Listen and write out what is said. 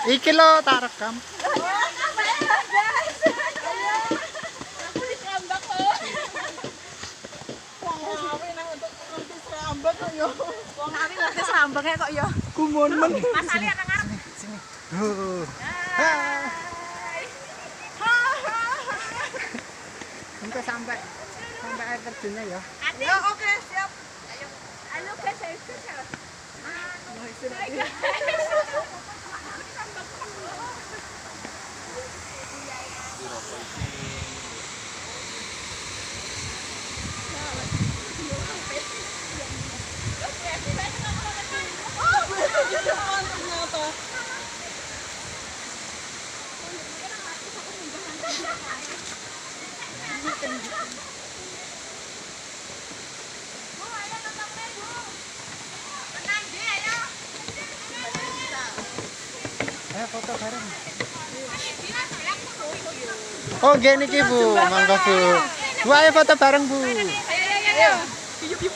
Iki lo tak rekam. Wong awi ngerti sambenge kok ya. Kumonen. Mas Ali ana ngarep. Sini. Sampai air terjunnya ya. Ya oke, siap. Ayo. Halo guys, saya ikut ya. Ayo foto bareng. Oh, gini ki Bu, mangga Bu. Bu ayo foto bareng Bu. Ayo. Yuk, Bu.